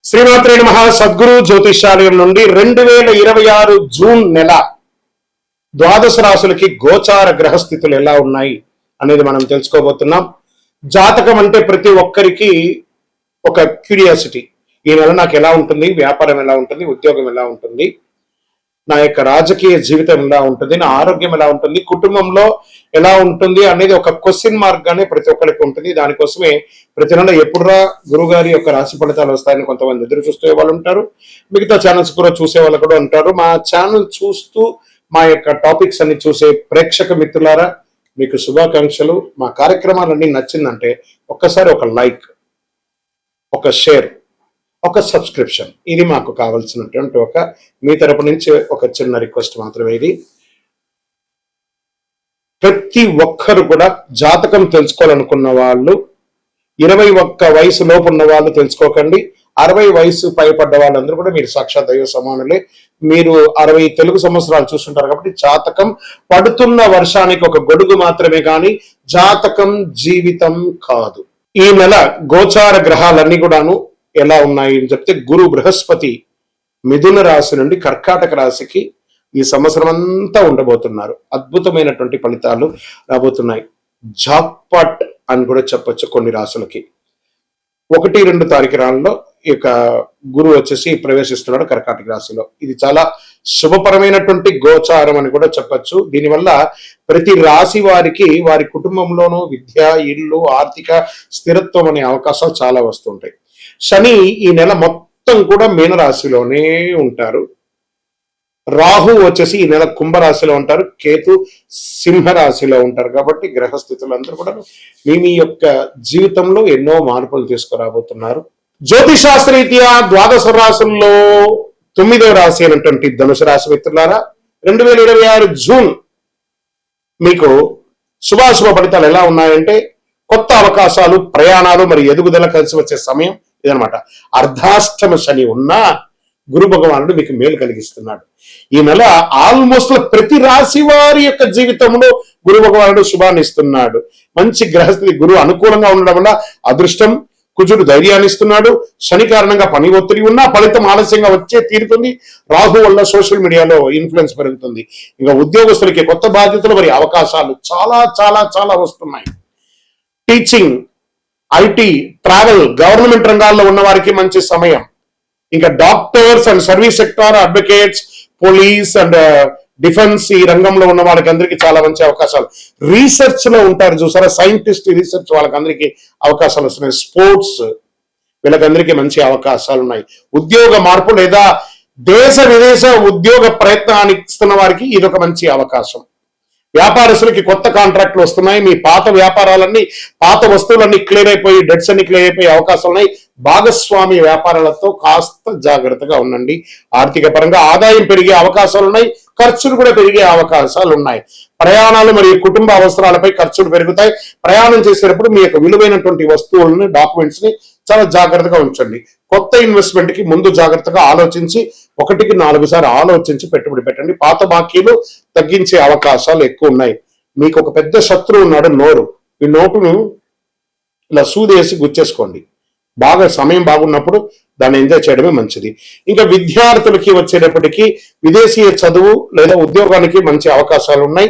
శ్రీమాత్రే నమః. సద్గురు జ్యోతిషాలయం నుండి 2026 జూన్ నెల ద్వాదశ రాశులకి గోచార గ్రహస్థితులు ఎలా ఉన్నాయి అనేది మనం తెలుసుకోబోతున్నాం. జాతకం అంటే ప్రతి ఒక్కరికి ఒక క్యూరియాసిటీ. ఈ నెల నాకు ఎలా ఉంటుంది, వ్యాపారం ఎలా ఉంటుంది, ఉద్యోగం ఎలా ఉంటుంది, నా యొక్క రాజకీయ జీవితం ఎలా ఉంటుంది, నా ఆరోగ్యం ఎలా ఉంటుంది, కుటుంబంలో ఎలా ఉంటుంది అనేది ఒక క్వశ్చన్ మార్క్ గానే ప్రతి ఒక్కరికి ఉంటుంది. దానికోసమే ప్రతి నెల ఎప్పుడురా గురుగారి యొక్క రాశి ఫలితాలు వస్తాయని కొంతమంది ఎదురు చూసే వాళ్ళు ఉంటారు. మిగతా ఛానల్స్ కూడా చూసే వాళ్ళు కూడా ఉంటారు. మా ఛానల్ చూస్తూ మా యొక్క టాపిక్స్ అన్ని చూసే ప్రేక్షక మిత్రులారా, మీకు శుభాకాంక్షలు. మా కార్యక్రమాలన్నీ నచ్చిందంటే ఒక్కసారి ఒక లైక్, ఒక షేర్, ఒక సబ్స్క్రిప్షన్, ఇది మాకు కావాల్సినటువంటి మీ తరపు నుంచి ఒక చిన్న రిక్వెస్ట్ మాత్రమే. ఇది ప్రతి ఒక్కరు కూడా జాతకం తెలుసుకోవాలనుకున్న వాళ్ళు 21 వయసు లోపు ఉన్న వాళ్ళు తెలుసుకోకండి. 60 వయసు పైపడ్డ వాళ్ళందరూ కూడా మీరు సాక్షాత్ దైవ సమానులే. మీరు 60 తెలుగు సంవత్సరాలు చూస్తుంటారు కాబట్టి జాతకం పడుతున్న వర్షానికి ఒక గొడుగు మాత్రమే కానీ జాతకం జీవితం కాదు. ఈ నెల గోచార గ్రహాలన్నీ కూడాను ఎలా ఉన్నాయి అని చెప్తే, గురు బృహస్పతి మిథున రాశి నుండి కర్కాటక రాశికి ఈ సంవత్సరం అంతా ఉండబోతున్నారు. అద్భుతమైనటువంటి ఫలితాలు రాబోతున్నాయి. జాక్పాట్ అని కూడా చెప్పొచ్చు కొన్ని రాశులకి. 1-2 తారీఖులలో ఈ యొక్క గురువు వచ్చేసి ప్రవేశిస్తున్నాడు కర్కాటక రాశిలో. ఇది చాలా శుభపరమైనటువంటి గోచారం అని కూడా చెప్పొచ్చు. దీనివల్ల ప్రతి రాశి వారికి వారి కుటుంబంలోనూ విద్య, ఇల్లు, ఆర్థిక స్థిరత్వం అనే అవకాశాలు చాలా వస్తుంటాయి. శని ఈ నెల మొత్తం కూడా మీనరాశిలోనే ఉంటారు. రాహు వచ్చేసి ఈ నెల కుంభరాశిలో ఉంటారు. కేతు సింహరాశిలో ఉంటారు. కాబట్టి గ్రహస్థితులందరూ కూడా మీ యొక్క జీవితంలో ఎన్నో మార్పులు తీసుకురాబోతున్నారు. జ్యోతిశాస్త్రరీత్యా ద్వాదశ రాశుల్లో 9వ రాశి అయినటువంటి ధనుసు రాశి మిత్రులారా, 2026 జూన్ మీకు శుభాశుభ ఫలితాలు ఎలా ఉన్నాయంటే, కొత్త అవకాశాలు, ప్రయాణాలు మరి ఎదుగుదల కలిసి వచ్చే సమయం ఇదనమాట. అర్ధాష్టమ శని ఉన్నా గురు భగవానుడు మీకు మేలు కలిగిస్తున్నాడు. ఈ నెల ఆల్మోస్ట్ ప్రతి రాశి వారి యొక్క జీవితంలో గురు భగవానుడు శుభాన్ని ఇస్తున్నాడు. మంచి గ్రహస్థితి, గురువు అనుకూలంగా ఉండడం వల్ల అదృష్టం, కుజుడు ధైర్యాన్ని ఇస్తున్నాడు. శని కారణంగా పని ఒత్తిడి ఉన్నా ఫలితం ఆలస్యంగా వచ్చే తీరుతుంది. రాహు వల్ల సోషల్ మీడియాలో ఇన్ఫ్లుయెన్స్ పెరుగుతుంది. ఇంకా ఉద్యోగస్తులకి కొత్త బాధ్యతలు మరి అవకాశాలు చాలా చాలా చాలా వస్తున్నాయి. టీచింగ్, ఐటీ, ట్రావెల్, గవర్నమెంట్ రంగాల్లో ఉన్న వారికి మంచి సమయం. ఇంకా doctors and service sector, advocates, police and defence ఈ రంగంలో ఉన్న వాళ్ళకి అందరికీ చాలా మంచి అవకాశాలు. రీసెర్చ్ లో ఉంటారు చూసారా, సైంటిస్ట్, రీసెర్చ్ వాళ్ళకందరికీ అవకాశాలు వస్తున్నాయి. స్పోర్ట్స్ వీళ్ళకందరికీ మంచి అవకాశాలు ఉన్నాయి. ఉద్యోగ మార్పు లేదా దేశ విదేశ ఉద్యోగ ప్రయత్నానికి ఇస్తున్న వారికి ఇదొక మంచి అవకాశం. వ్యాపారస్తులకి కొత్త కాంట్రాక్ట్లు వస్తున్నాయి. మీ పాత వ్యాపారాలన్నీ, పాత వస్తువులన్నీ క్లియర్ అయిపోయి, డెట్స్ అన్ని క్లియర్ అయిపోయి అవకాశాలు ఉన్నాయి. భాగస్వామి వ్యాపారాలతో కాస్త జాగ్రత్తగా ఉండండి. ఆర్థిక పరంగా ఆదాయం పెరిగే అవకాశాలు ఉన్నాయి, ఖర్చులు కూడా పెరిగే అవకాశాలు ఉన్నాయి. ప్రయాణాలు మరియు కుటుంబ అవసరాలపై ఖర్చులు పెరుగుతాయి. ప్రయాణం చేసేటప్పుడు మీ యొక్క విలువైనటువంటి వస్తువులను, డాక్యుమెంట్స్ ని చాలా జాగ్రత్తగా ఉంచండి. కొత్త ఇన్వెస్ట్మెంట్ కి ముందు జాగ్రత్తగా ఆలోచించి 1కి 4 సార్లు ఆలోచించి పెట్టుబడి పెట్టండి. పాత బాకీలు తగ్గించే అవకాశాలు ఎక్కువ ఉన్నాయి. మీకు ఒక పెద్ద శత్రువు ఉన్నాడు, నోరు. ఈ నోటును ఇలా సూదేసి గుచ్చేసుకోండి. బాగా సమయం బాగున్నప్పుడు దాన్ని ఎంజాయ్ చేయడమే మంచిది. ఇంకా విద్యార్థులకి వచ్చేటప్పటికి విదేశీయ చదువు లేదా ఉద్యోగానికి మంచి అవకాశాలు ఉన్నాయి.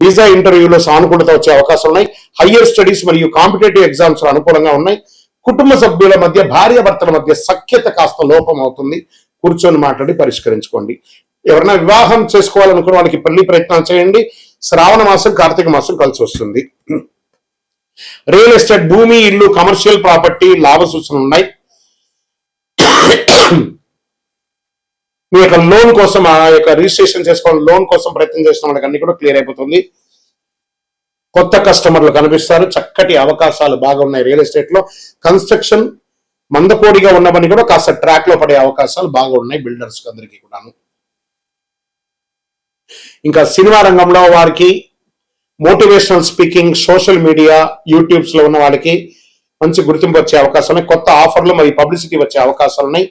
వీసా ఇంటర్వ్యూలో సానుకూలత వచ్చే అవకాశాలు ఉన్నాయి. హయ్యర్ స్టడీస్ మరియు కాంపిటేటివ్ ఎగ్జామ్స్ అనుకూలంగా ఉన్నాయి. కుటుంబ సభ్యుల మధ్య, భార్యాభర్తల మధ్య సఖ్యత కాస్త లోపం అవుతుంది. కూర్చొని మాట్లాడి పరిష్కరించుకోండి. ఎవరైనా వివాహం చేసుకోవాలనుకున్న వాళ్ళకి పెళ్లి ప్రయత్నాలు చేయండి. శ్రావణ మాసం, కార్తీక మాసం కలిసి వస్తుంది. రియల్ ఎస్టేట్, భూమి, ఇల్లు, కమర్షియల్ ప్రాపర్టీ లాభ సూచనలు ఉన్నాయి. మీ యొక్క లోన్ కోసం, ఆ యొక్క రిజిస్ట్రేషన్ చేసుకోవడం, లోన్ కోసం ప్రయత్నం చేసిన వాళ్ళకి అన్ని కూడా క్లియర్ అయిపోతుంది. కొత్త కస్టమర్లు కనిపిస్తారు. చక్కటి అవకాశాలు బాగా ఉన్నాయి. రియల్ ఎస్టేట్ లో కన్స్ట్రక్షన్ మందకోడిగా ఉన్నవన్నీ కూడా కాస్త ట్రాక్ లో పడే అవకాశాలు బాగా ఉన్నాయి బిల్డర్స్ అందరికీ కూడాను. ఇంకా సినిమా రంగంలో వారికి, motivational speaking, social media, YouTubes లో ఉన్న వాళ్ళకి మంచి గుర్తింపు వచ్చే అవకాశాలు ఉన్నాయి. కొత్త ఆఫర్లు మరియు పబ్లిసిటీ వచ్చే అవకాశాలు ఉన్నాయి.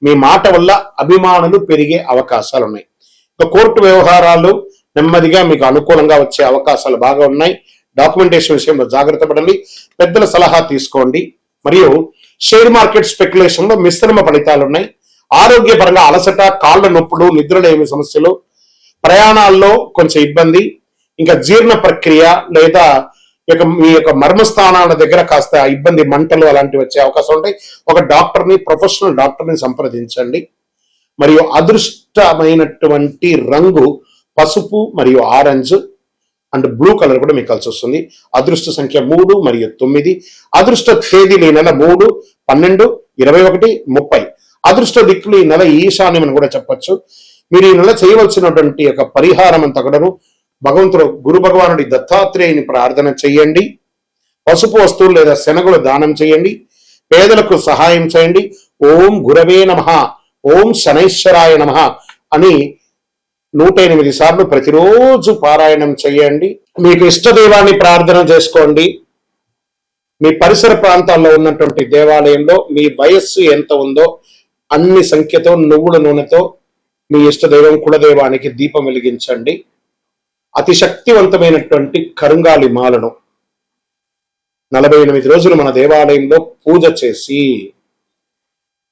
మీ మాట వల్ల అభిమానులు పెరిగే అవకాశాలు ఉన్నాయి. ఇంకా కోర్టు వ్యవహారాలు నెమ్మదిగా మీకు అనుకూలంగా వచ్చే అవకాశాలు బాగా ఉన్నాయి. డాక్యుమెంటేషన్ విషయంలో జాగ్రత్త పడండి. పెద్దల సలహా తీసుకోండి. మరియు షేర్ మార్కెట్ స్పెక్యులేషన్ లో మిశ్రమ ఫలితాలు ఉన్నాయి. ఆరోగ్యపరంగా అలసట, కాళ్ళ నొప్పులు, నిద్రలేమి సమస్యలు, ప్రయాణాల్లో కొంచెం ఇబ్బంది, ఇంకా జీర్ణ ప్రక్రియ లేదా మీ యొక్క మర్మస్థానాల దగ్గర కాస్త ఇబ్బంది, మంటలు అలాంటివి వచ్చే అవకాశం ఉంటాయి. ఒక డాక్టర్ని, ప్రొఫెషనల్ డాక్టర్ని సంప్రదించండి. మరియు అదృష్టమైనటువంటి రంగు పసుపు మరియు ఆరెంజ్ అండ్ బ్లూ కలర్ కూడా మీకు కలిసి వస్తుంది. అదృష్ట సంఖ్య 3 మరియు 9. అదృష్ట తేదీలు ఈ నెల 3, 12, 21, 30. అదృష్ట దిక్కులు ఈ నెల ఈశాన్యం అని కూడా చెప్పచ్చు. మీరు ఈ నెల చేయవలసినటువంటి ఒక పరిహారం అంతా కూడాను భగవంతుడు గురు భగవానుడి దత్తాత్రేయుని ప్రార్థన చేయండి. పసుపు వస్తువులు లేదా శనగలు దానం చేయండి. పేదలకు సహాయం చేయండి. ఓం గురవే నమః, ఓం శనైశ్వరాయ నమః అని 108 సార్లు ప్రతిరోజు పారాయణం చేయండి. మీకు ఇష్టదైవాన్ని ప్రార్థన చేసుకోండి. మీ పరిసర ప్రాంతాల్లో ఉన్నటువంటి దేవాలయంలో మీ వయస్సు ఎంత ఉందో అన్ని సంఖ్యతో నువ్వుల నూనెతో మీ ఇష్టదైవం కులదైవానికి దీపం వెలిగించండి. అతి శక్తివంతమైనటువంటి కరుంగాలి మాలను 48 రోజులు మన దేవాలయంలో పూజ చేసి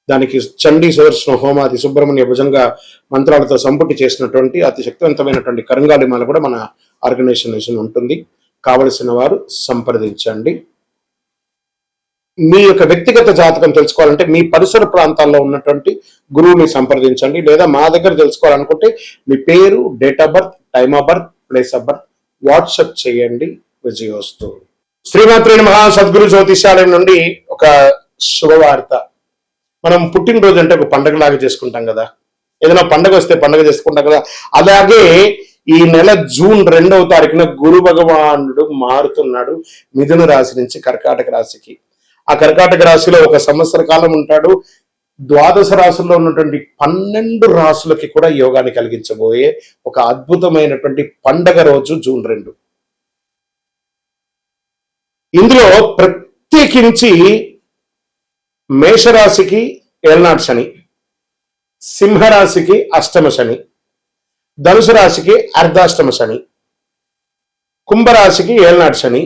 దానికి చండీ సుదర్శన హోమాది సుబ్రహ్మణ్య భుజంగా మంత్రాలతో సంపుటి చేసినటువంటి అతి శక్తివంతమైనటువంటి కరుంగాలి మాల కూడా మన ఆర్గనైజేషన్ ఉంటుంది. కావలసిన వారు సంప్రదించండి. మీ యొక్క వ్యక్తిగత జాతకం తెలుసుకోవాలంటే మీ పరిసర ప్రాంతాల్లో ఉన్నటువంటి గురువుని సంప్రదించండి. లేదా మా దగ్గర తెలుసుకోవాలనుకుంటే మీ పేరు, date of birth, time of birth, place of birth WhatsApp చేయండి. విజయోస్తు. శ్రీమాత్రే నమః. సద్గురు జ్యోతిషాలయం నుండి ఒక శుభవార్త. మనం పుట్టినరోజు అంటే ఒక పండగలాగా చేసుకుంటాం కదా, ఏదైనా పండగ వస్తే పండగ చేసుకుంటాం కదా, అలాగే ఈ నెల జూన్ 2వ తారీఖున గురు భగవానుడు మారుతున్నాడు మిథున రాశి నుంచి కర్కాటక రాశికి. ఆ కర్కాటక రాశిలో ఒక సంవత్సర కాలం ఉంటాడు. ద్వాదశ రాశుల్లో ఉన్నటువంటి 12 రాశులకి కూడా యోగాన్ని కలిగించబోయే ఒక అద్భుతమైనటువంటి పండగ రోజు జూన్ 2. ఇందులో ప్రత్యేకించి మేషరాశికి ఏళ్నాడు శని, సింహరాశికి అష్టమ శని, ధనుసు రాశికి అర్ధాష్టమ శని, కుంభరాశికి ఏళ్నాడు శని,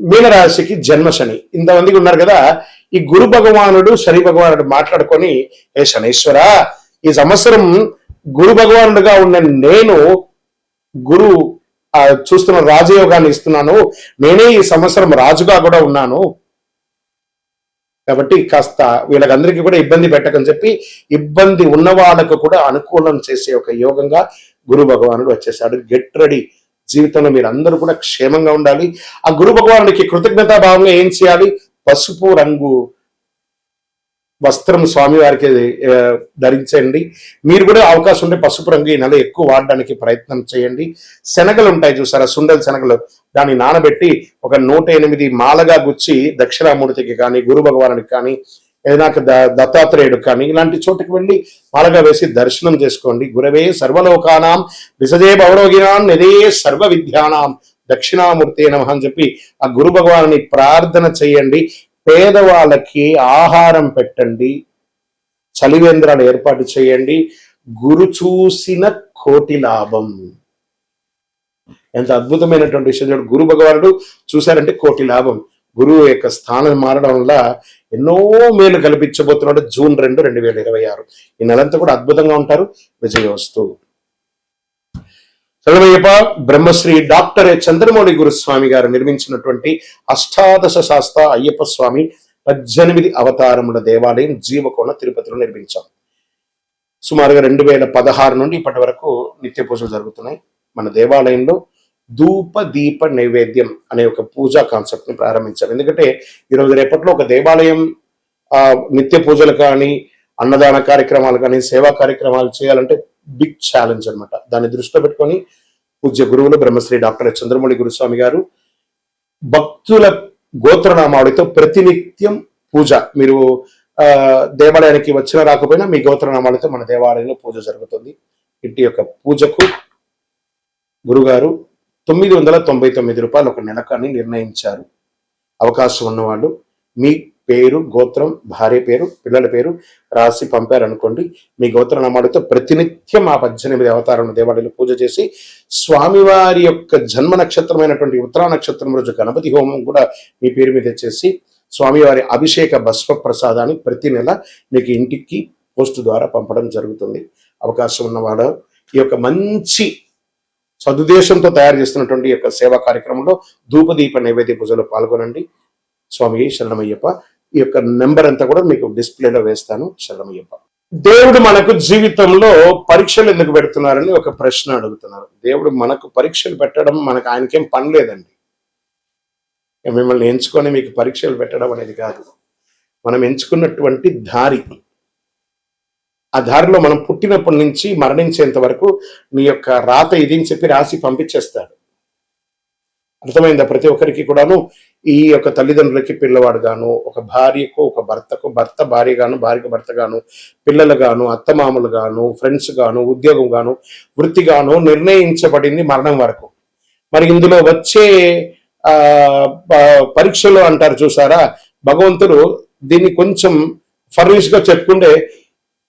మీనరాశికి జన్మ శని. ఇంతమందికి ఉన్నారు కదా. ఈ గురు భగవానుడు శని భగవానుడు మాట్లాడుకొని, ఏ శనీశ్వర, ఈ సంవత్సరం గురు భగవానుడుగా ఉన్న నేను గురు చూస్తున్న రాజయోగాన్ని ఇస్తున్నాను, నేనే ఈ సంవత్సరం రాజుగా కూడా ఉన్నాను, కాబట్టి కాస్త వీళ్ళకందరికీ కూడా ఇబ్బంది పెట్టకని చెప్పి ఇబ్బంది ఉన్న వాళ్ళకు కూడా అనుకూలం చేసే ఒక యోగంగా గురు భగవానుడు వచ్చేసాడు. Get ready. జీవితంలో మీరు అందరూ కూడా క్షేమంగా ఉండాలి. ఆ గురు భగవానుడికి కృతజ్ఞతా భావంగా ఏం చేయాలి? పసుపు రంగు వస్త్రం స్వామివారికి ధరించండి. మీరు కూడా అవకాశం ఉంటే పసుపు రంగు ఈ నెల ఎక్కువ వాడడానికి ప్రయత్నం చేయండి. శనగలు ఉంటాయి చూసారా, సుండల శనగలు, దాన్ని నానబెట్టి ఒక 108 మాలగా గుచ్చి దక్షిణామూర్తికి కానీ గురు భగవానుడికి కానీ ఏదైనా దత్తాత్రేయుడు కానీ ఇలాంటి చోటుకి వెళ్ళి మాలగా వేసి దర్శనం చేసుకోండి. గురవే సర్వలోకానాం విసజే భవరోగినాం నిదే సర్వ విద్యానాం దక్షిణామూర్తి నమః అని చెప్పి ఆ గురు భగవానుని ప్రార్థన చేయండి. పేదవాళ్ళకి ఆహారం పెట్టండి. చలివేంద్రాలు ఏర్పాటు చేయండి. గురు చూసిన కోటి లాభం. ఎంత అద్భుతమైనటువంటి విషయం. గురు భగవానుడు చూశారంటే కోటి లాభం. గురువు యొక్క స్థానం మారడం వల్ల ఎన్నో మేలు కల్పించబోతున్నాడు. జూన్ 2, 2026 ఈ నెలంతా కూడా అద్భుతంగా ఉంటారు. విజయోస్తు. సర్వయ్యప్ప. బ్రహ్మశ్రీ డాక్టర్ చంద్రమౌళి గురుస్వామి గారు నిర్మించినటువంటి అష్టాదశ శాస్త్ర అయ్యప్ప స్వామి 18 అవతారముల దేవాలయం జీవకోణ తిరుపతిలో నిర్మించాం. సుమారుగా 2016 నుండి ఇప్పటి వరకు నిత్య పూజలు జరుగుతున్నాయి. మన దేవాలయంలో ధూప దీప నైవేద్యం అనే ఒక పూజా కాన్సెప్ట్ ని ప్రారంభించారు. ఎందుకంటే ఈరోజు రేపట్లో ఒక దేవాలయం నిత్య పూజలు కానీ, అన్నదాన కార్యక్రమాలు కానీ, సేవా కార్యక్రమాలు చేయాలంటే బిగ్ ఛాలెంజ్ అనమాట. దాన్ని దృష్టిలో పెట్టుకొని పూజ్య గురువులు బ్రహ్మశ్రీ డాక్టర్ చంద్రమౌళి గురుస్వామి గారు భక్తుల గోత్రనామావళితో ప్రతినిత్యం పూజ. మీరు దేవాలయానికి వచ్చినా రాకపోయినా మీ గోత్రనామాలతో మన దేవాలయంలో పూజ జరుగుతుంది. ఇంటి యొక్క పూజకు గురుగారు 999 రూపాయలు ఒక నెలకని నిర్ణయించారు. అవకాశం ఉన్నవాళ్ళు మీ పేరు, గోత్రం, భార్య పేరు, పిల్లల పేరు రాసి పంపారనుకోండి. మీ గోత్రనామాలతో ప్రతినిత్యం ఆ 18 అవతారం దేవాలయంలో పూజ చేసి స్వామివారి యొక్క జన్మ నక్షత్రమైనటువంటి ఉత్తరా నక్షత్రం రోజు గణపతి హోమం కూడా మీ పేరు మీద చేసి స్వామివారి అభిషేక భస్మ ప్రసాదాన్ని ప్రతి నెల మీకు ఇంటికి పోస్ట్ ద్వారా పంపడం జరుగుతుంది. అవకాశం ఉన్నవాడు ఈ యొక్క మంచి సదుద్దేశంతో తయారు చేస్తున్నటువంటి ఈ యొక్క సేవా కార్యక్రమంలో ధూపదీప నైవేద్య పూజలో పాల్గొనండి. స్వామి శరణమయ్యప్ప. ఈ యొక్క నెంబర్ అంతా కూడా మీకు డిస్ప్లేలో వేస్తాను. శరణమయ్యప్ప. దేవుడు మనకు జీవితంలో పరీక్షలు ఎందుకు పెడుతున్నారని ఒక ప్రశ్న అడుగుతున్నారు. దేవుడు మనకు పరీక్షలు పెట్టడం మనకు ఆయనకేం పని లేదండి. మిమ్మల్ని ఎంచుకొని మీకు పరీక్షలు పెట్టడం అనేది కాదు. మనం ఎంచుకున్నటువంటి దారి, ఆ దారిలో మనం పుట్టినప్పటి నుంచి మరణించేంత వరకు నీ యొక్క రాత ఇది అని చెప్పి రాసి పంపించేస్తాడు. అర్థమైందా? ప్రతి ఒక్కరికి కూడాను ఈ యొక్క తల్లిదండ్రులకి పిల్లవాడు గాను, ఒక భార్యకు ఒక భర్తకు భర్త భార్య గాను, భార్యకు భర్త గాను, పిల్లలు గాను, అత్తమామలు గాను, ఫ్రెండ్స్ గాను, ఉద్యోగం గాను, వృత్తి గాను నిర్ణయించబడింది మరణం వరకు. మరి ఇందులో వచ్చే పరీక్షలు అంటారు చూసారా, భగవంతుడు దీన్ని కొంచెం ఫర్నిష్ గా చెప్పుకుంటే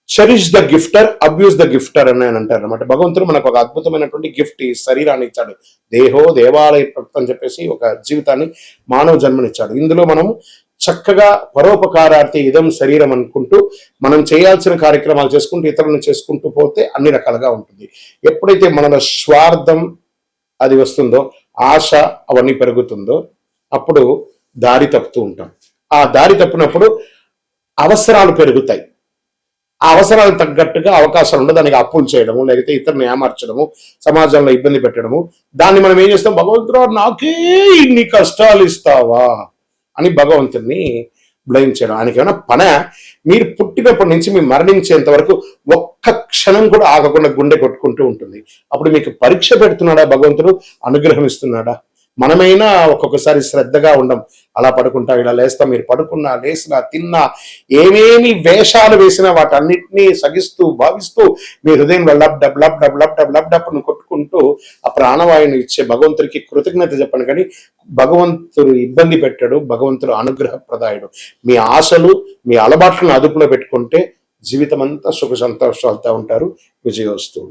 చెరిష్ ద గిఫ్టర్, అబ్యూస్ ద గిఫ్టర్ అని అంటారు అనమాట. భగవంతుడు మనకు ఒక అద్భుతమైనటువంటి గిఫ్ట్, ఈ శరీరాన్ని ఇచ్చాడు. దేహో దేవాలయ భక్తి అని చెప్పేసి ఒక జీవితాన్ని, మానవ జన్మనిచ్చాడు. ఇందులో మనం చక్కగా పరోపకారార్థి ఇదం శరీరం అనుకుంటూ మనం చేయాల్సిన కార్యక్రమాలు చేసుకుంటూ ఇతరులను చేసుకుంటూ పోతే అన్ని రకాలుగా ఉంటుంది. ఎప్పుడైతే మనలో స్వార్థం అది వస్తుందో, ఆశ అవన్నీ పెరుగుతుందో, అప్పుడు దారి తప్పుతూ ఉంటాం. ఆ దారి తప్పినప్పుడు అవసరాలు పెరుగుతాయి. ఆ అవసరాలకు తగ్గట్టుగా అవకాశాలు ఉండదు. దానికి అప్పులు చేయడము, లేకపోతే ఇతరులను ఏమార్చడము, సమాజంలో ఇబ్బంది పెట్టడము. దాన్ని మనం ఏం చేస్తాం? భగవంతుడు నాకే ఇన్ని కష్టాలు ఇస్తావా అని భగవంతుడిని బ్లేమ్ చేయడం. ఆయనకి ఏమైనా పనే? మీరు పుట్టినప్పటి నుంచి మీరు మరణించేంత వరకు ఒక్క క్షణం కూడా ఆగకుండా గుండె కొట్టుకుంటూ ఉంటుంది. అప్పుడు మీకు పరీక్ష పెడుతున్నాడా భగవంతుడు? అనుగ్రహం ఇస్తున్నాడా? మనమైనా ఒక్కొక్కసారి శ్రద్ధగా ఉండం. అలా పడుకుంటా, ఇలా లేస్తాం. మీరు పడుకున్నా, లేసినా, తిన్నా, ఏమేమి వేషాలు వేసినా వాటన్నిటినీ సగిస్తూ భావిస్తూ మీ హృదయంలో lub dub lub dub lub dub lub డబ్ను కొట్టుకుంటూ ఆ ప్రాణవాయుని ఇచ్చే భగవంతుడికి కృతజ్ఞత చెప్పండి. కానీ భగవంతుడు ఇబ్బంది పెట్టాడు, భగవంతుడు అనుగ్రహప్రదాయుడు. మీ ఆశలు, మీ అలవాట్లను అదుపులో పెట్టుకుంటే జీవితం అంతా సుఖ సంతోషాలతో ఉంటారు. విజయోస్తు.